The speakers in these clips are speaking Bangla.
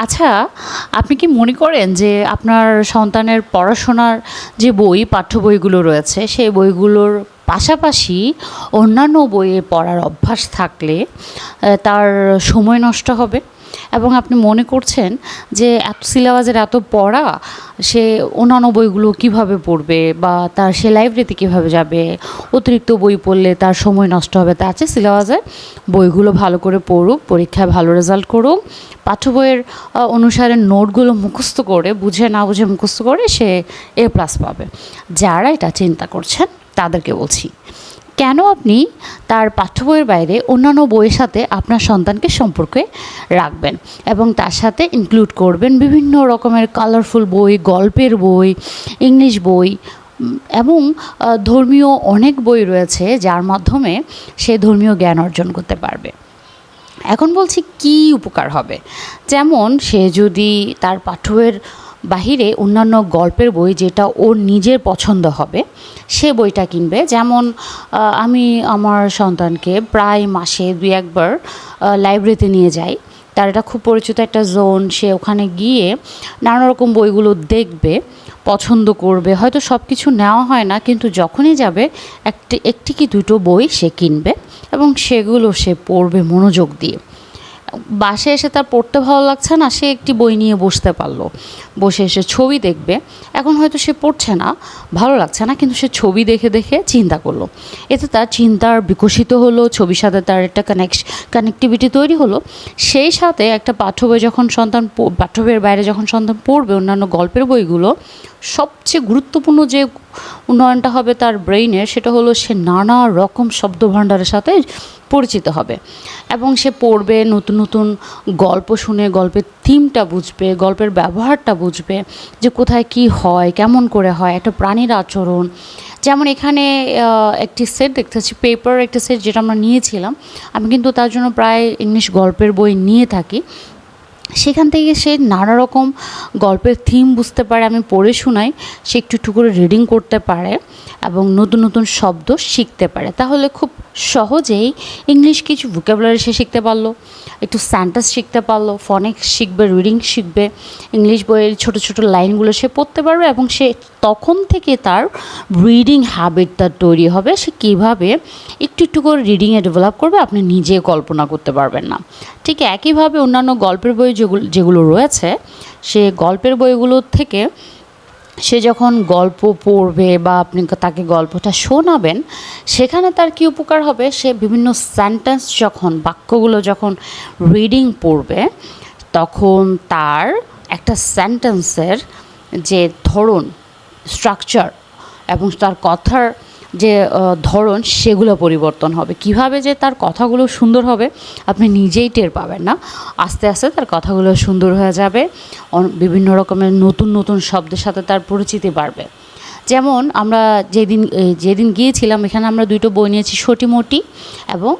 আচ্ছা, আপনি কি মনে করেন যে আপনার সন্তানের পড়াশোনার যে বই, পাঠ্য বইগুলো রয়েছে, সেই বইগুলোর পাশাপাশি অন্যান্য বইয়ে পড়ার অভ্যাস থাকলে তার সময় নষ্ট হবে? এবং আপনি মনে করছেন যে এত সিলেবাসের এত পড়া, সে অন্যান্য বইগুলো কিভাবে পড়বে বা সে লাইব্রেরিতে কিভাবে যাবে? অতিরিক্ত বই পড়লে তার সময় নষ্ট হবে। তার চেয়ে সিলেবাসের বইগুলো ভালো করে পড়ুক, পরীক্ষায় ভালো রেজাল্ট করুক, পাঠ্য বইয়ের অনুসারে নোটগুলো মুখস্থ করে, বুঝে না বুঝে মুখস্থ করে সে A+ পাবে। যারা এটা চিন্তা করছেন তাদেরকে বলছি, কেন আপনি তার পাঠ্য বইয়ের বাইরে অন্যান্য বইয়ের সাথে আপনার সন্তানকে সম্পর্কে রাখবেন এবং তার সাথে ইনক্লুড করবেন বিভিন্ন রকমের কালারফুল বই, গল্পের বই, ইংলিশ বই এবং ধর্মীয় অনেক বই রয়েছে যার মাধ্যমে সে ধর্মীয় জ্ঞান অর্জন করতে পারবে। এখন বলছি কী উপকার হবে। যেমন সে যদি তার পাঠ্য বইয়ের বাহিরে অন্যান্য গল্পের বই যেটা ওর নিজের পছন্দ হবে সে বইটা কিনবে। যেমন আমি আমার সন্তানকে প্রায় মাসে 2-1 বার লাইব্রেরিতে নিয়ে যাই। তার এটা খুব পরিচিত একটা জোন। সে ওখানে গিয়ে নানা রকম বইগুলো দেখবে, পছন্দ করবে। হয়তো সব কিছু নেওয়া হয় না, কিন্তু যখনই যাবে একটি কি দুটো বই সে কিনবে এবং সেগুলো সে পড়বে মনোযোগ দিয়ে। বাসায় এসে তার পড়তে ভালো লাগছে না, সে একটি বই নিয়ে বসতে পারলো, বসে এসে ছবি দেখবে। এখন হয়তো সে পড়ছে না, ভালো লাগছে না, কিন্তু সে ছবি দেখে দেখে চিন্তা করলো। এতে তার চিন্তার বিকশিত হলো, ছবির সাথে তার একটা কানেক্টিভিটি তৈরি হলো। সেই সাথে একটা পাঠ্য বই যখন পাঠ্য বইয়ের বাইরে যখন সন্তান পড়বে অন্যান্য গল্পের বইগুলো, সবচেয়ে গুরুত্বপূর্ণ যে উন্নয়নটা হবে তার ব্রেইনের, সেটা হলো সে নানা রকম শব্দভাণ্ডারের সাথে পরিচিত হবে এবং সে পড়বে, নতুন নতুন গল্প শুনে গল্পের থিমটা বুঝবে, গল্পের ব্যবহারটা বুঝবে যে কোথায় কী হয়, কেমন করে হয়, একটা প্রাণীর আচরণ। যেমন এখানে একটি সেট দেখতেছি, পেপার একটা সেট যেটা আমরা নিয়েছিলাম। আমি কিন্তু তার জন্য প্রায় ইংলিশ গল্পের বই নিয়ে থাকি। সেখান থেকে সে নানা রকম গল্পের থিম বুঝতে পারে। আমি পড়ে শোনাই, সে একটু একটু করে রিডিং করতে পারে এবং নতুন নতুন শব্দ শিখতে পারে। তাহলে খুব সহজেই ইংলিশ কিছু ভোকাবুলারি সে শিখতে পারলো, একটু সেন্টেন্স শিখতে পারলো, ফনেটিক্স শিখবে, রিডিং শিখবে, ইংলিশ বইয়ের ছোটো ছোটো লাইনগুলো সে পড়তে পারবে এবং সে তখন থেকে তার রিডিং হ্যাবিটটা তৈরি হবে। সে কীভাবে একটু একটু করে রিডিংয়ে ডেভেলপ করবে আপনি নিজে কল্পনা করতে পারবেন না। ঠিক একইভাবে অন্যান্য গল্পের বই যেগুলো রয়েছে, সে গল্পের বইগুলোর থেকে সে যখন গল্প পড়বে বা আপনি তাকে গল্পটা শোনাবেন, সেখানে তার কী উপকার হবে, সে বিভিন্ন সেন্টেন্স যখন, বাক্যগুলো যখন রিডিং পড়বে, তখন তার একটা সেন্টেন্সের যে ধরন, স্ট্রাকচার এবং তার কথার যে ধরন, সেগুলো পরিবর্তন হবে। কিভাবে যে তার কথাগুলো সুন্দর হবে আপনি নিজেই টের পাবেন না। আস্তে আস্তে তার কথাগুলো সুন্দর হয়ে যাবে, বিভিন্ন রকমের নতুন নতুন শব্দের সাথে তার পরিচিতি বাড়বে। যেমন আমরা যেদিন গিয়েছিলাম, এখানে আমরা 2টো বই নিয়েছি, সটিমটি এবং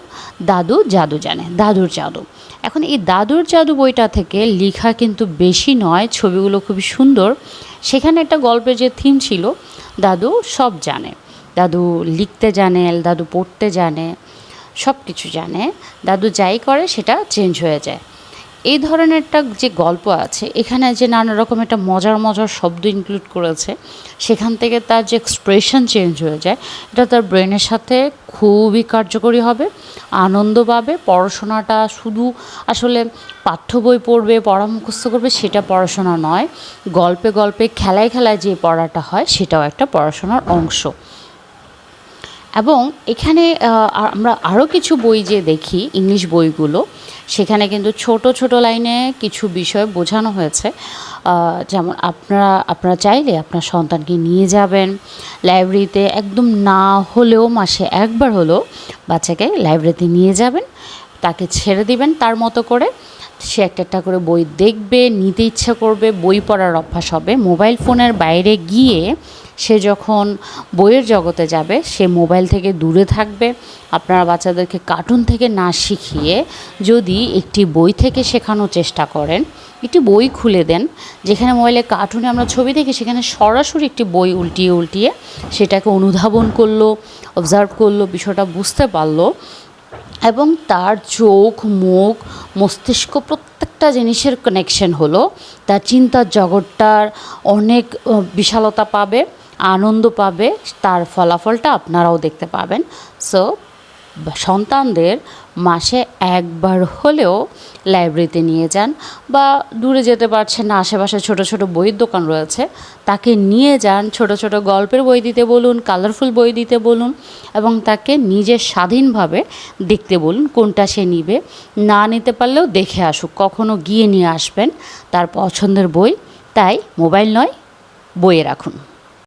দাদু জাদু জানে, দাদুর জাদু। এখন এই দাদুর জাদু বইটা থেকে লেখা কিন্তু বেশি নয়, ছবিগুলো খুবই সুন্দর। সেখানে একটা গল্পের যে থিম ছিল, দাদু সব জানে, দাদু লিখতে জানে, দাদু পড়তে জানে, সব কিছু জানে। দাদু যাই করে সেটা চেঞ্জ হয়ে যায়। এই ধরনের একটা যে গল্প আছে, এখানে যে নানা রকম একটা মজার মজার শব্দ ইনক্লুড করেছে, সেখান থেকে তার যে এক্সপ্রেশন চেঞ্জ হয়ে যায়, এটা তার ব্রেনের সাথে খুবই কার্যকরী হবে, আনন্দ পাবে। পড়াশোনাটা শুধু আসলে পাঠ্য বই পড়বে, পড়া মুখস্থ করবে সেটা পড়াশোনা নয়, গল্পে গল্পে, খেলায় খেলায় যে পড়াটা হয় সেটাও একটা পড়াশোনার অংশ। এবং এখানে আমরা আরও কিছু বই যে দেখি, ইংলিশ বইগুলো, সেখানে কিন্তু ছোট ছোট লাইনে কিছু বিষয় বোঝানো হয়েছে। যেমন আপনারা চাইলে আপনার সন্তানকে নিয়ে যাবেন লাইব্রেরিতে, একদম না হলেও মাসে 1 বার হলেও বাচ্চাকে লাইব্রেরিতে নিয়ে যাবেন, তাকে ছেড়ে দিবেন তার মতো করে। সে একটা করে বই দেখবে, নিতে ইচ্ছা করবে, বই পড়ার অভ্যাস হবে। মোবাইল ফোনের বাইরে গিয়ে সে যখন বইয়ের জগতে যাবে, সে মোবাইল থেকে দূরে থাকবে। আপনারা বাচ্চাদেরকে কার্টুন থেকে না শিখিয়ে যদি একটি বই থেকে শেখানোর চেষ্টা করেন, একটি বই খুলে দেন, যেখানে মোবাইলে কার্টুনে আমরা ছবি দেখি, সেখানে সরাসরি একটি বই উল্টিয়ে উল্টিয়ে সেটাকে অনুধাবন করলো, অবজার্ভ করলো, বিষয়টা বুঝতে পারলো, এবং তার চোখ, মুখ, মস্তিষ্ক প্রত্যেকটা জিনিসের কানেকশন হলো তার চিন্তার জগৎটার অনেক বিশালতা পাবে, আনন্দ পাবে, তার ফলাফলটা আপনারাও দেখতে পাবেন। সো সন্তানদের মাসে একবার হলেও লাইব্রেরিতে নিয়ে যান, বা দূরে যেতে পারছেন না, আশেপাশে ছোট ছোট বইয়ের দোকান রয়েছে, তাকে নিয়ে যান, ছোট ছোট গল্পের বই দিতে বলুন, কালারফুল বই দিতে বলুন, এবং তাকে নিজের স্বাধীনভাবে দেখতে বলুন কোনটা সে নিবে। না নিতে পারলেও দেখে আসুক, কখনো গিয়ে নিয়ে আসবেন তার পছন্দের বই। তাই মোবাইল নয়, বইয়ে রাখুন।